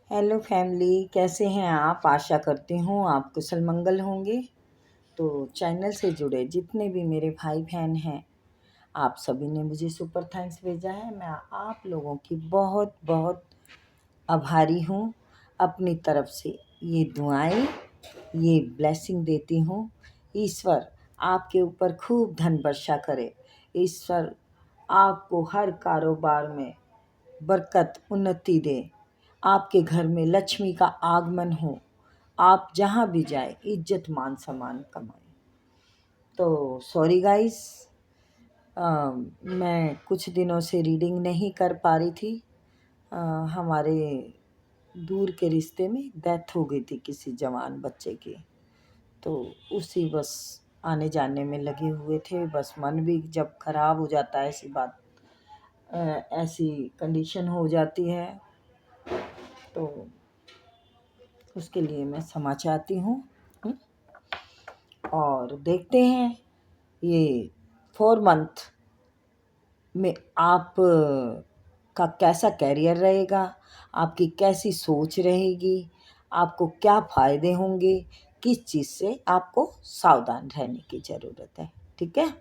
Hello family, कैसे हैं आप? आशा करती हूँ आप कुशल मंगल होंगे। तो चैनल से जुड़े जितने भी मेरे भाई बहन हैं, आप सभी ने मुझे सुपर थैंक्स भेजा है। मैं आप लोगों की बहुत बहुत आभारी हूँ। अपनी तरफ से ये दुआएं, ये ब्लेसिंग देती हूँ। ईश्वर आपके ऊपर खूब धन वर्षा करे। ईश्वर आपको हर कारोबार में बरकत उन्नति दे। आपके घर में लक्ष्मी का आगमन हो। आप जहाँ भी जाए इज्जत मान सम्मान कमाए। तो सॉरी गाइस, मैं कुछ दिनों से रीडिंग नहीं कर पा रही थी। हमारे दूर के रिश्ते में डेथ हो गई थी किसी जवान बच्चे की। तो उसी बस आने जाने में लगे हुए थे। बस मन भी जब खराब हो जाता है, ऐसी बात ऐसी कंडीशन हो जाती है, तो उसके लिए मैं क्षमा चाहती हूँ। और देखते हैं ये 4 मंथ में आप का कैसा कैरियर रहेगा, आपकी कैसी सोच रहेगी, आपको क्या फ़ायदे होंगे, किस चीज़ से आपको सावधान रहने की ज़रूरत है। ठीक है,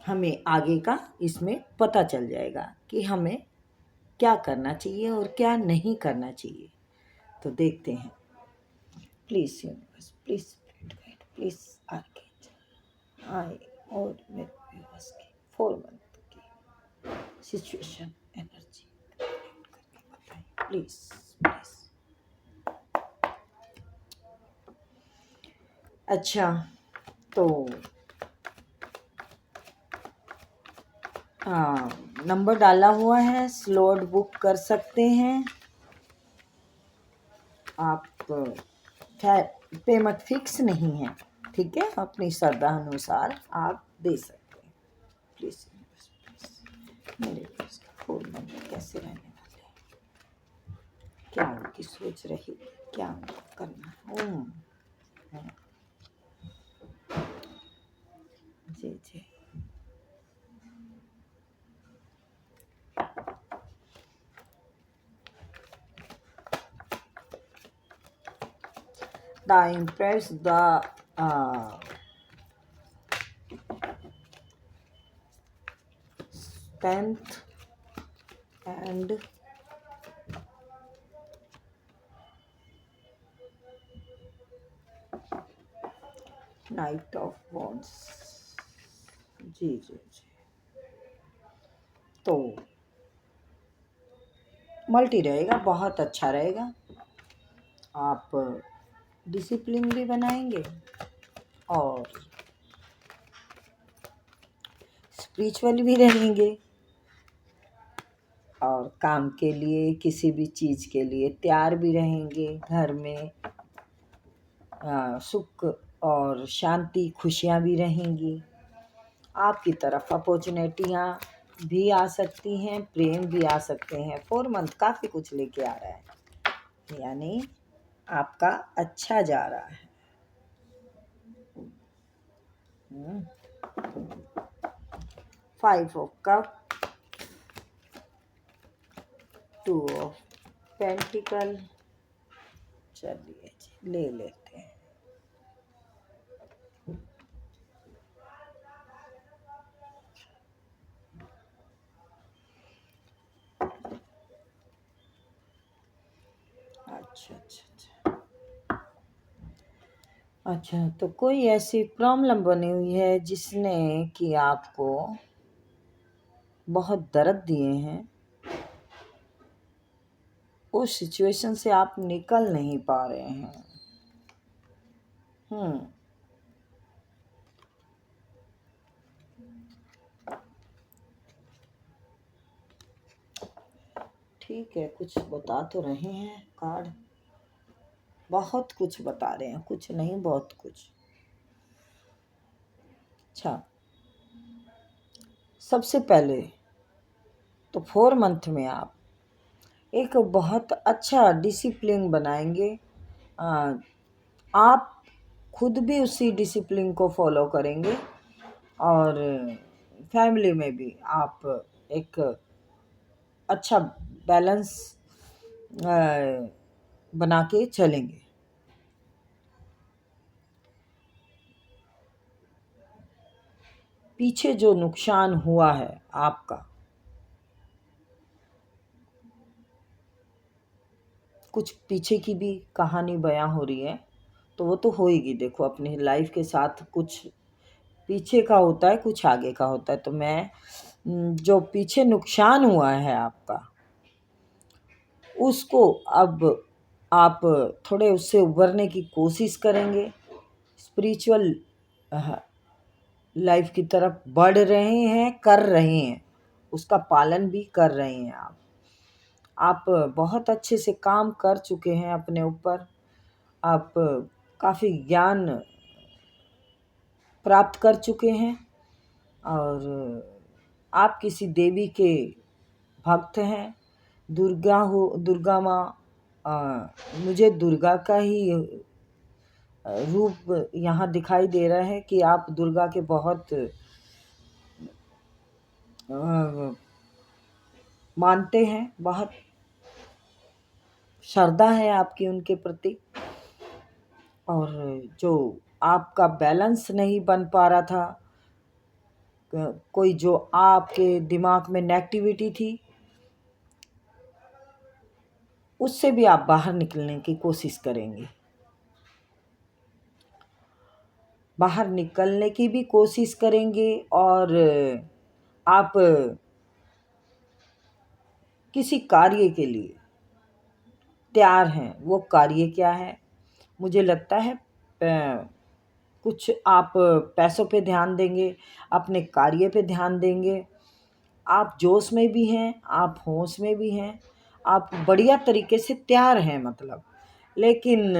हमें आगे का इसमें पता चल जाएगा कि हमें क्या करना चाहिए और क्या नहीं करना चाहिए। तो देखते हैं। Please universe, please spirit guide, please archangel, आए और मेरे व्यूअर्स की 4 मंथ की सिचुएशन एनर्जी करके बताएं, प्लीज़ प्लीज़। अच्छा, तो नंबर डाला हुआ है, स्लॉट बुक कर सकते हैं आप। पेमेंट फिक्स नहीं है, ठीक है, अपनी श्रद्धा अनुसार आप दे सकते हैं। प्लीज़ मेरे फूल मन में कैसे रहने वाले हैं, क्या उनकी सोच रही, क्या उनको करना है। जी जी। The Empress, the Tenth, and Knight of Wands। जी जी जी। तो मल्टी रहेगा, बहुत अच्छा रहेगा। आप डिसिप्लिन भी बनाएंगे और स्पिरिचुअल भी रहेंगे, और काम के लिए किसी भी चीज़ के लिए तैयार भी रहेंगे। घर में सुख और शांति, खुशियाँ भी रहेंगी। आपकी तरफ अपॉर्चुनिटियाँ भी आ सकती हैं, प्रेम भी आ सकते हैं। 4 मंथ काफ़ी कुछ लेके आ रहा है, यानी आपका अच्छा जा रहा है। 5 ऑफ कप, 2 ऑफ पेंटिकल। चलिए जी, ले लेते हैं। अच्छा अच्छा अच्छा अच्छा, तो कोई ऐसी प्रॉब्लम बनी हुई है जिसने कि आपको बहुत दर्द दिए हैं, उस सिचुएशन से आप निकल नहीं पा रहे हैं। ठीक है, कुछ बता तो रहे हैं कार्ड, बहुत कुछ बता रहे हैं, कुछ नहीं बहुत कुछ। अच्छा, सबसे पहले तो 4 मंथ में आप एक बहुत अच्छा डिसिप्लिन बनाएंगे। आप खुद भी उसी डिसिप्लिन को फॉलो करेंगे, और फैमिली में भी आप एक अच्छा बैलेंस बना के चलेंगे। पीछे जो नुकसान हुआ है आपका, कुछ पीछे की भी कहानी बयां हो रही है, तो वो तो होएगी। देखो, अपनी लाइफ के साथ कुछ पीछे का होता है, कुछ आगे का होता है। तो मैं जो पीछे नुकसान हुआ है आपका, उसको अब आप थोड़े उससे उभरने की कोशिश करेंगे। स्पिरिचुअल लाइफ की तरफ बढ़ रहे हैं, कर रहे हैं, उसका पालन भी कर रहे हैं आप बहुत अच्छे से काम कर चुके हैं अपने ऊपर। आप काफ़ी ज्ञान प्राप्त कर चुके हैं और आप किसी देवी के भक्त हैं। दुर्गा माँ, मुझे दुर्गा का ही रूप यहाँ दिखाई दे रहा है कि आप दुर्गा के बहुत मानते हैं, बहुत श्रद्धा है आपकी उनके प्रति। और जो आपका बैलेंस नहीं बन पा रहा था, कोई जो आपके दिमाग में नेगेटिविटी थी, उससे भी आप बाहर निकलने की कोशिश करेंगे। बाहर निकलने की भी कोशिश करेंगे और आप किसी कार्य के लिए तैयार हैं। वो कार्य क्या है? मुझे लगता है कुछ आप पैसों पे ध्यान देंगे, अपने कार्य पे ध्यान देंगे। आप जोश में भी हैं, आप होश में भी हैं, आप बढ़िया तरीके से तैयार हैं मतलब। लेकिन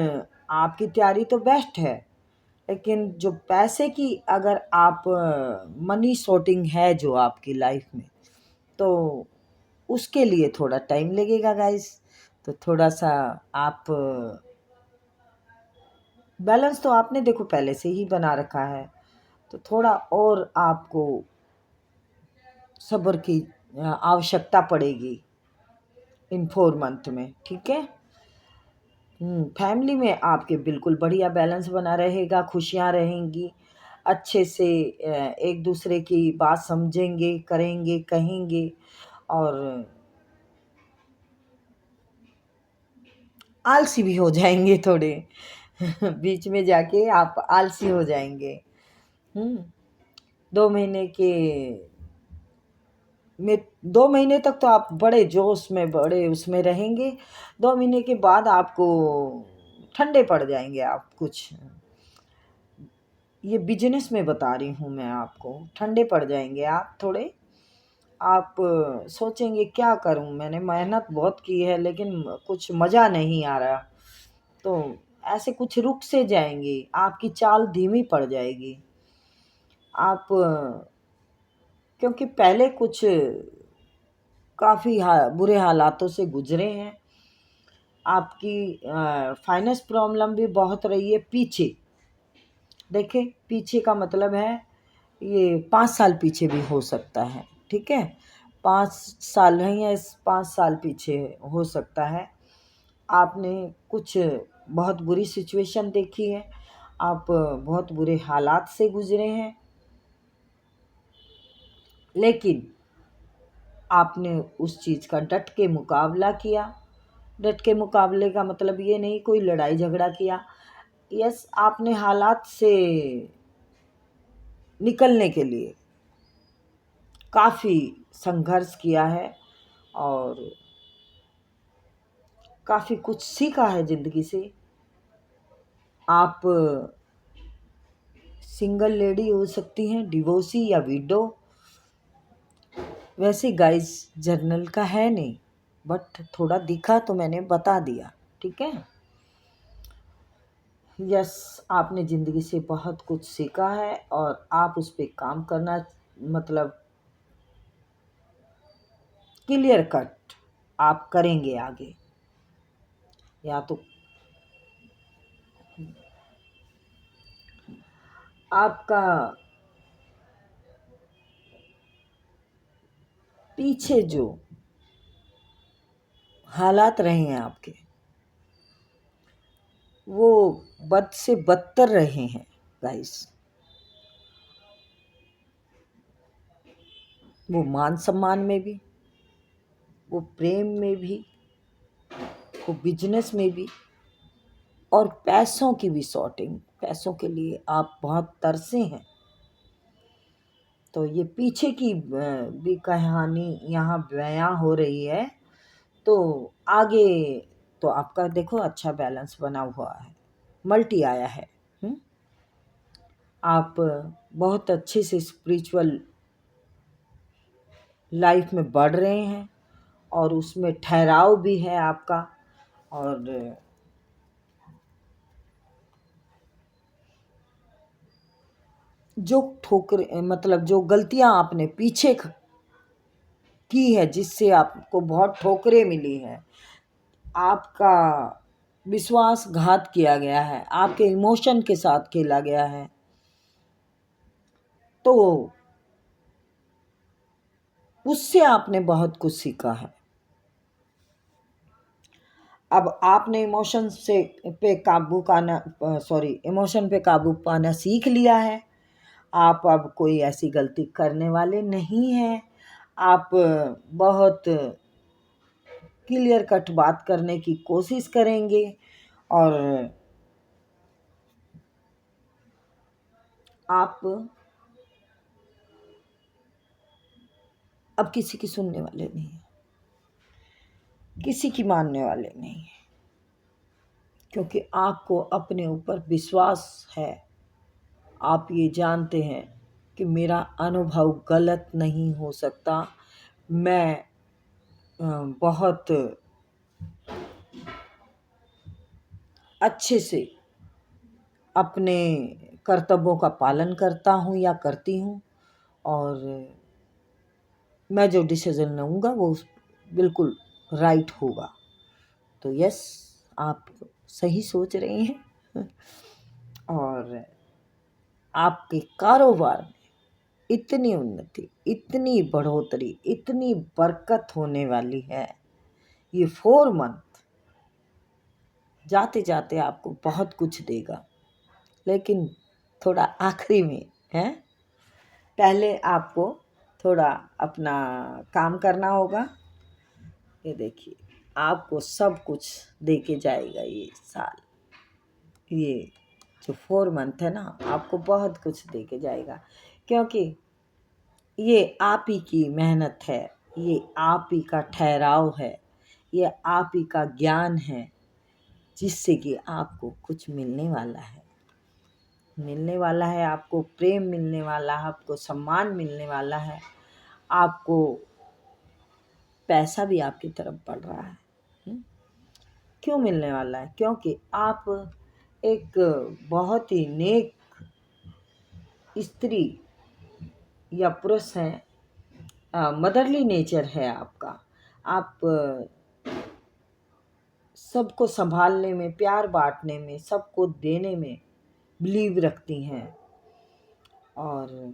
आपकी तैयारी तो बेस्ट है, लेकिन जो पैसे की अगर आप मनी शॉर्टिंग है जो आपकी लाइफ में, तो उसके लिए थोड़ा टाइम लगेगा गाइस। तो थोड़ा सा आप बैलेंस तो आपने देखो पहले से ही बना रखा है, तो थोड़ा और आपको सब्र की आवश्यकता पड़ेगी इन 4 मंथ में, ठीक है। फैमिली में आपके बिल्कुल बढ़िया बैलेंस बना रहेगा, खुशियाँ रहेंगी, अच्छे से एक दूसरे की बात समझेंगे, करेंगे, कहेंगे और आलसी भी हो जाएंगे थोड़े बीच में जाके आप आलसी हो जाएंगे। 2 महीने के में 2 महीने तक तो आप बड़े जोश में, बड़े उसमें रहेंगे। 2 महीने के बाद आपको ठंडे पड़ जाएंगे आप। कुछ ये बिजनेस में बता रही हूँ मैं आपको, ठंडे पड़ जाएंगे आप थोड़े। आप सोचेंगे क्या करूँ, मैंने मेहनत बहुत की है लेकिन कुछ मज़ा नहीं आ रहा। तो ऐसे कुछ रुक से जाएंगे, आपकी चाल धीमी पड़ जाएगी। आप क्योंकि पहले कुछ काफ़ी बुरे हालातों से गुजरे हैं। आपकी फाइनेंस प्रॉब्लम भी बहुत रही है पीछे। देखिए, पीछे का मतलब है ये 5 साल पीछे भी हो सकता है, ठीक है। 5 साल नहीं है, 5 साल पीछे हो सकता है। आपने कुछ बहुत बुरी सिचुएशन देखी है, आप बहुत बुरे हालात से गुजरे हैं, लेकिन आपने उस चीज़ का डट के मुकाबला किया। डट के मुकाबले का मतलब ये नहीं कोई लड़ाई झगड़ा किया। यस, आपने हालात से निकलने के लिए काफ़ी संघर्ष किया है और काफ़ी कुछ सीखा है ज़िंदगी से। आप सिंगल लेडी हो सकती हैं, डिवोर्सी या विडो। वैसे गाइस जर्नल का है नहीं, बट थोड़ा दिखा तो मैंने बता दिया, ठीक है। यस, आपने ज़िंदगी से बहुत कुछ सीखा है और आप उस पर काम करना, मतलब क्लियर कट आप करेंगे आगे। या तो आपका पीछे जो हालात रहे हैं आपके, वो बद से बदतर रहे हैं गाइस। वो मान सम्मान में भी, वो प्रेम में भी, वो बिजनेस में भी, और पैसों की भी शॉर्टिंग। पैसों के लिए आप बहुत तरसे हैं। तो ये पीछे की भी कहानी यहाँ बयां हो रही है। तो आगे तो आपका देखो अच्छा बैलेंस बना हुआ है, मल्टी आया है। आप बहुत अच्छे से स्पिरिचुअल लाइफ में बढ़ रहे हैं और उसमें ठहराव भी है आपका। और जो ठोकर मतलब जो गलतियां आपने पीछे की है, जिससे आपको बहुत ठोकरें मिली हैं, आपका विश्वासघात किया गया है, आपके इमोशन के साथ खेला गया है, तो उससे आपने बहुत कुछ सीखा है। अब आपने इमोशन पे काबू पाना सीख लिया है। आप अब कोई ऐसी गलती करने वाले नहीं हैं। आप बहुत क्लियर कट बात करने की कोशिश करेंगे और आप अब किसी की सुनने वाले नहीं हैं, किसी की मानने वाले नहीं हैं, क्योंकि आपको अपने ऊपर विश्वास है। आप ये जानते हैं कि मेरा अनुभव गलत नहीं हो सकता। मैं बहुत अच्छे से अपने कर्तव्यों का पालन करता हूँ या करती हूँ, और मैं जो डिसीज़न लूँगा वो बिल्कुल राइट होगा। तो यस, आप सही सोच रहे हैं। और आपके कारोबार में इतनी उन्नति, इतनी बढ़ोतरी, इतनी बरकत होने वाली है। ये 4 मंथ जाते जाते आपको बहुत कुछ देगा, लेकिन थोड़ा आखिरी में है। पहले आपको थोड़ा अपना काम करना होगा। ये देखिए, आपको सब कुछ दे के जाएगा ये साल। ये जो 4 मंथ है ना, आपको बहुत कुछ दे के जाएगा, क्योंकि ये आप ही की मेहनत है, ये आप ही का ठहराव है, ये आप ही का ज्ञान है, जिससे कि आपको कुछ मिलने वाला है। आपको प्रेम मिलने वाला है, आपको सम्मान मिलने वाला है, आपको पैसा भी आपकी तरफ बढ़ रहा है। क्यों मिलने वाला है? क्योंकि आप एक बहुत ही नेक स्त्री या पुरुष हैं। मदरली नेचर है आपका। आप सबको संभालने में, प्यार बांटने में, सबको देने में बिलीव रखती हैं, और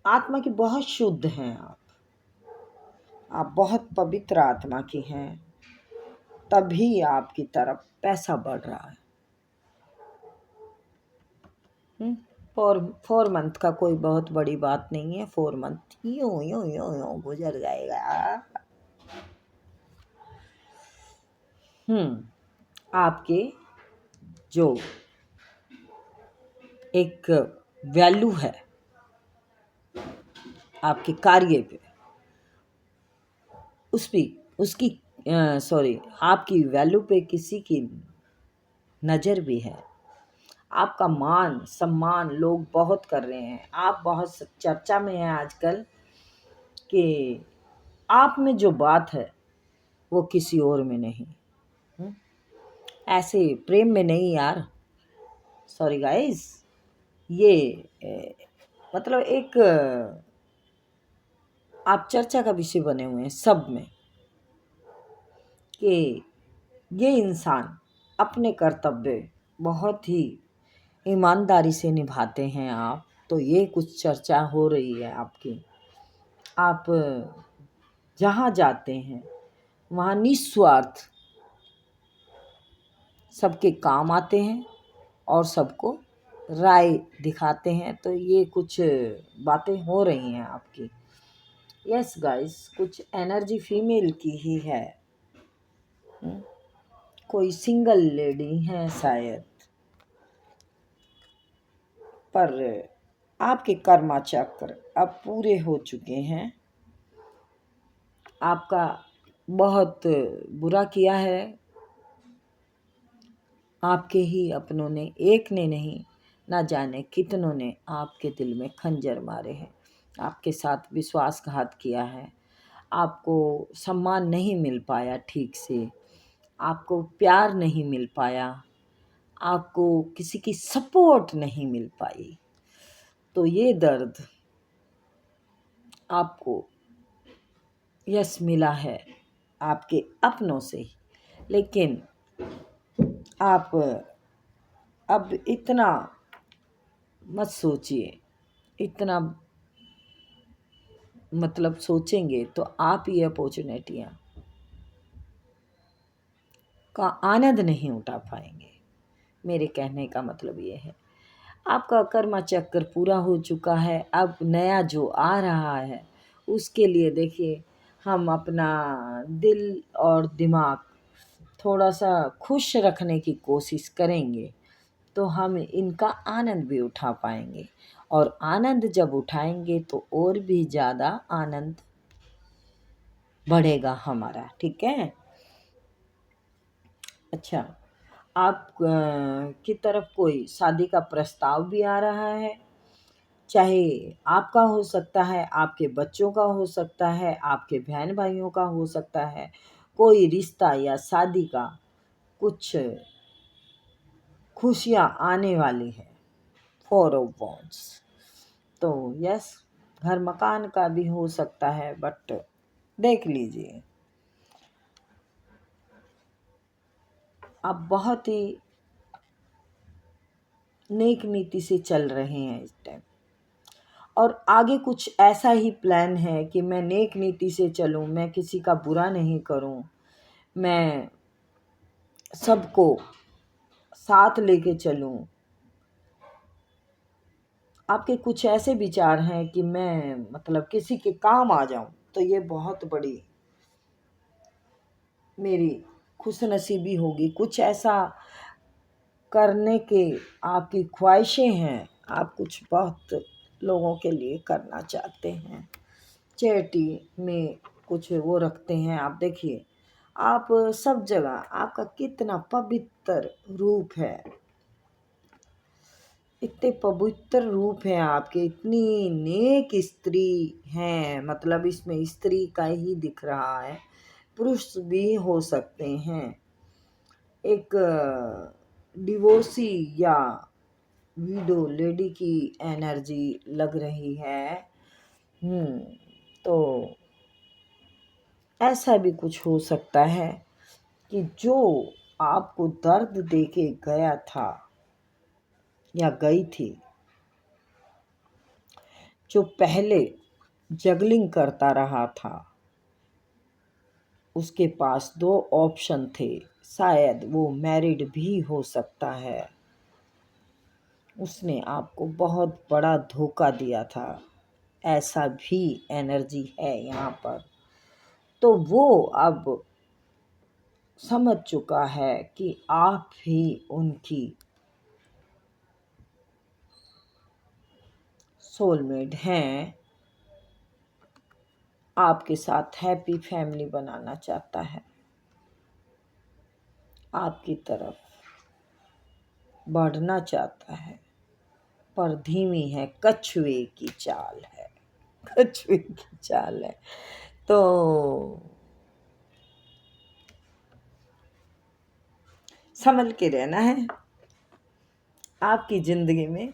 आत्मा की बहुत शुद्ध हैं आप बहुत पवित्र आत्मा की हैं, तभी आपकी तरफ पैसा बढ़ रहा है। 4 मंथ का कोई बहुत बड़ी बात नहीं है। 4 मंथ यूं यूं यूं यूं गुजर जाएगा। आपके जो एक वैल्यू है आपके कार्य पे, आपकी वैल्यू पे किसी की नज़र भी है। आपका मान सम्मान लोग बहुत कर रहे हैं। आप बहुत चर्चा में हैं आजकल कि आप में जो बात है वो किसी और में नहीं। ऐसे प्रेम में नहीं यार, सॉरी गाइस। ये मतलब एक आप चर्चा का विषय बने हुए हैं सब में, कि ये इंसान अपने कर्तव्य बहुत ही ईमानदारी से निभाते हैं तो ये कुछ चर्चा हो रही है आपकी। आप जहाँ जाते हैं वहाँ निस्वार्थ सबके काम आते हैं और सबको राय दिखाते हैं। तो ये कुछ बातें हो रही हैं आपकी। यस गाइस, कुछ एनर्जी फीमेल की ही है। कोई सिंगल लेडी है शायद, पर आपके कर्मा चक्र अब पूरे हो चुके हैं। आपका बहुत बुरा किया है आपके ही अपनों ने, एक ने नहीं, ना जाने कितनों ने आपके दिल में खंजर मारे हैं, आपके साथ विश्वासघात किया है, आपको सम्मान नहीं मिल पाया ठीक से, आपको प्यार नहीं मिल पाया, आपको किसी की सपोर्ट नहीं मिल पाई। तो ये दर्द आपको यस मिला है आपके अपनों से ही। लेकिन आप अब इतना मत सोचिए, इतना मतलब सोचेंगे तो आप ये अपॉर्चुनिटियाँ का आनंद नहीं उठा पाएंगे। मेरे कहने का मतलब ये है, आपका कर्मा चक्कर पूरा हो चुका है। अब नया जो आ रहा है उसके लिए देखिए, हम अपना दिल और दिमाग थोड़ा सा खुश रखने की कोशिश करेंगे तो हम इनका आनंद भी उठा पाएंगे। और आनंद जब उठाएंगे तो और भी ज़्यादा आनंद बढ़ेगा हमारा। ठीक है। अच्छा, आप की तरफ कोई शादी का प्रस्ताव भी आ रहा है, चाहे आपका हो सकता है, आपके बच्चों का हो सकता है, आपके बहन भाइयों का हो सकता है। कोई रिश्ता या शादी का कुछ खुशियाँ आने वाली है। 4 ऑफ वॉन्ड्स। तो यस, घर मकान का भी हो सकता है, बट देख लीजिए, आप बहुत ही नेक नीति से चल रहे हैं इस टाइम, और आगे कुछ ऐसा ही प्लान है कि मैं नेक नीति से चलूं, मैं किसी का बुरा नहीं करूं, मैं सबको साथ लेके चलूं। आपके कुछ ऐसे विचार हैं कि मैं मतलब किसी के काम आ जाऊं, तो ये बहुत बड़ी मेरी खुशनसीबी होगी। कुछ ऐसा करने के आपकी ख्वाहिशें हैं, आप कुछ बहुत लोगों के लिए करना चाहते हैं, चैरिटी में कुछ वो रखते हैं। आप देखिए, आप सब जगह आपका कितना पवित्र रूप है, इतने पवित्र रूप है आपके, इतनी नेक स्त्री हैं। मतलब इसमें स्त्री का ही दिख रहा है, पुरुष भी हो सकते हैं। एक डिवोर्सी या विडो लेडी की एनर्जी लग रही है। तो ऐसा भी कुछ हो सकता है कि जो आपको दर्द देके गया था या गई थी, जो पहले जगलिंग करता रहा था, उसके पास 2 ऑप्शन थे, शायद वो मैरिड भी हो सकता है। उसने आपको बहुत बड़ा धोखा दिया था, ऐसा भी एनर्जी है यहाँ पर। तो वो अब समझ चुका है कि आप ही उनकी सोलमेट हैं, आपके साथ हैप्पी फैमिली बनाना चाहता है, आपकी तरफ बढ़ना चाहता है, पर धीमी है, कछुए की चाल है, कछुए की चाल है। तो संभल के रहना है। आपकी जिंदगी में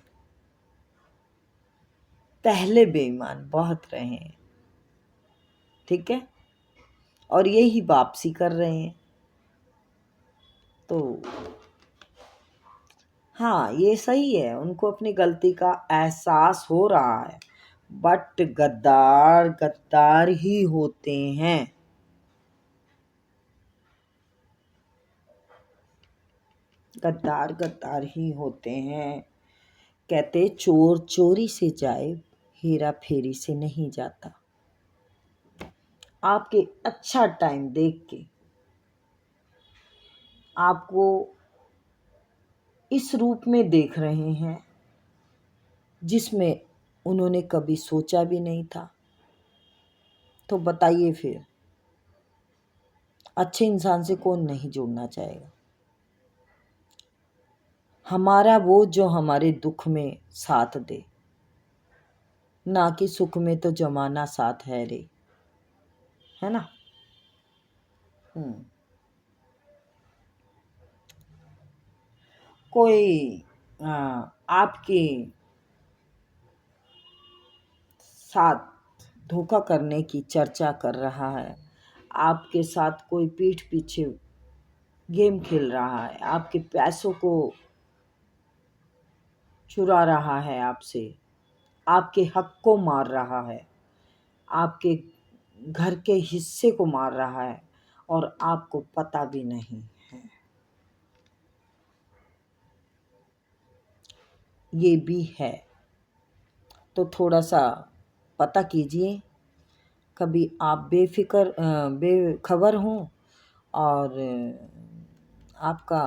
पहले बेईमान बहुत रहे हैं, ठीक है, और यही वापसी कर रहे हैं। तो हाँ, ये सही है, उनको अपनी गलती का एहसास हो रहा है, बट गद्दार गद्दार ही होते हैं। गद्दार गद्दार ही होते हैं। कहते चोर चोरी से जाए, हेरा फेरी से नहीं जाता। आपके अच्छा टाइम देख के आपको इस रूप में देख रहे हैं जिसमें उन्होंने कभी सोचा भी नहीं था। तो बताइए फिर, अच्छे इंसान से कौन नहीं जुड़ना चाहेगा। हमारा वो जो हमारे दुख में साथ दे, ना कि सुख में तो जमाना साथ है रे, है ना। कोई आपके साथ धोखा करने की चर्चा कर रहा है, आपके साथ कोई पीठ पीछे गेम खेल रहा है, आपके पैसों को चुरा रहा है आपसे, आपके हक को मार रहा है, आपके घर के हिस्से को मार रहा है और आपको पता भी नहीं है। ये भी है। तो थोड़ा सा पता कीजिए। कभी आप बेखबर हों और आपका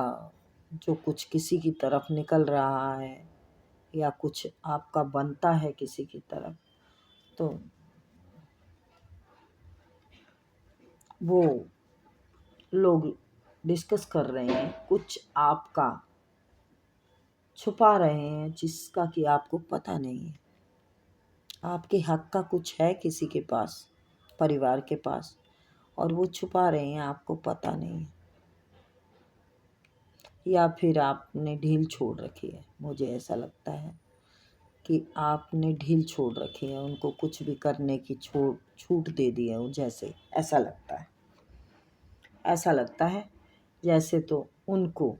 जो कुछ किसी की तरफ निकल रहा है या कुछ आपका बनता है किसी की तरफ, तो वो लोग डिस्कस कर रहे हैं, कुछ आपका छुपा रहे हैं जिसका कि आपको पता नहीं है। आपके हक का कुछ है किसी के पास, परिवार के पास, और वो छुपा रहे हैं, आपको पता नहीं है। या फिर आपने ढील छोड़ रखी है। मुझे ऐसा लगता है कि आपने ढील छोड़ रखी है, उनको कुछ भी करने की छूट दे दी है वो, जैसे ऐसा लगता है जैसे तो उनको,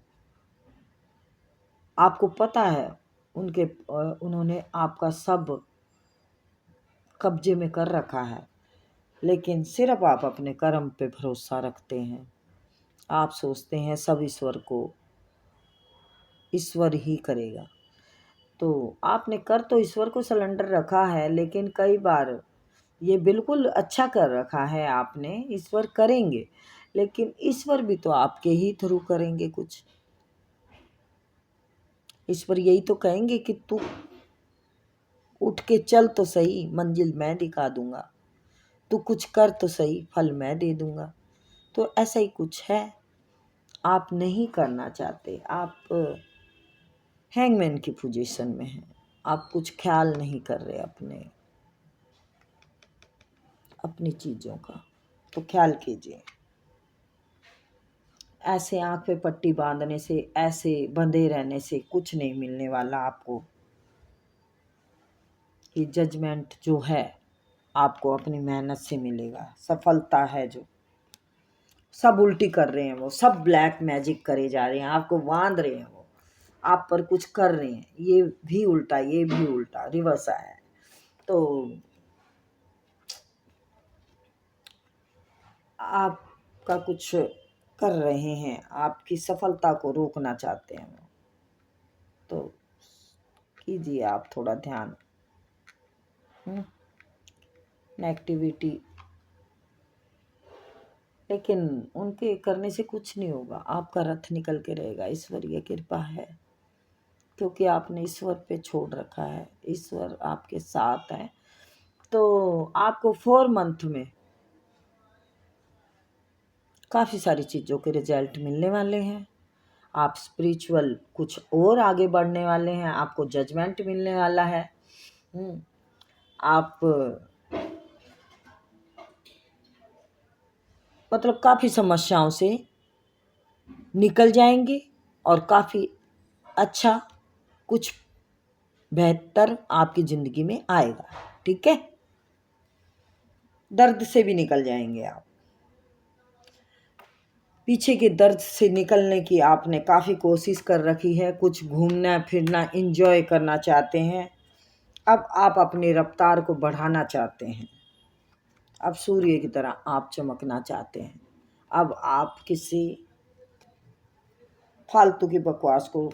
आपको पता है उन्होंने आपका सब कब्जे में कर रखा है, लेकिन सिर्फ आप अपने कर्म पे भरोसा रखते हैं। आप सोचते हैं सब ईश्वर ही करेगा। तो आपने कर तो ईश्वर को सिलेंडर रखा है, लेकिन कई बार ये बिल्कुल अच्छा कर रखा है आपने, ईश्वर करेंगे, लेकिन ईश्वर भी तो आपके ही थ्रू करेंगे कुछ। ईश्वर यही तो कहेंगे कि तू उठ के चल तो सही, मंजिल मैं दिखा दूंगा, तू कुछ कर तो सही, फल मैं दे दूंगा। तो ऐसा ही कुछ है। आप नहीं करना चाहते, आप हैंगमैन की पोजीशन में हैं, आप कुछ ख्याल नहीं कर रहे अपनी चीज़ों का। तो ख्याल कीजिए। ऐसे आँख पे पट्टी बांधने से, ऐसे बंधे रहने से कुछ नहीं मिलने वाला आपको। ये जजमेंट जो है आपको अपनी मेहनत से मिलेगा। सफलता है जो सब उल्टी कर रहे हैं, वो सब ब्लैक मैजिक करे जा रहे हैं, आपको बांध रहे हैं, वो आप पर कुछ कर रहे हैं, ये भी उल्टा ये भी उल्टा रिवर्स है। तो आपका कुछ कर रहे हैं, आपकी सफलता को रोकना चाहते हैं, तो कीजिए आप थोड़ा ध्यान। नेगेटिविटी, लेकिन उनके करने से कुछ नहीं होगा, आपका रथ निकल के रहेगा। ईश्वरीय कृपा है, क्योंकि आपने ईश्वर पे छोड़ रखा है, ईश्वर आपके साथ है। तो आपको 4 मंथ में काफ़ी सारी चीज़ों के रिजल्ट मिलने वाले हैं। आप स्पिरिचुअल कुछ और आगे बढ़ने वाले हैं, आपको जजमेंट मिलने वाला है। आप मतलब काफ़ी समस्याओं से निकल जाएंगे और काफ़ी अच्छा कुछ बेहतर आपकी ज़िंदगी में आएगा। ठीक है, दर्द से भी निकल जाएंगे आप। पीछे के दर्द से निकलने की आपने काफ़ी कोशिश कर रखी है, कुछ घूमना फिरना एंजॉय करना चाहते हैं, अब आप अपनी रफ्तार को बढ़ाना चाहते हैं, अब सूर्य की तरह आप चमकना चाहते हैं। अब आप किसी फालतू की बकवास को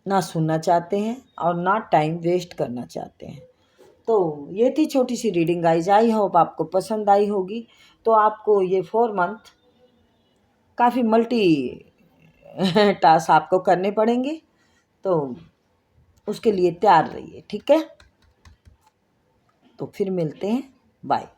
ना सुनना चाहते हैं और ना टाइम वेस्ट करना चाहते हैं। तो ये थी छोटी सी रीडिंग गाइज, आई होप आपको पसंद आई होगी। तो आपको ये 4 मंथ काफ़ी मल्टी टास्क आपको करने पड़ेंगे, तो उसके लिए तैयार रहिए, ठीक है। तो फिर मिलते हैं, बाय।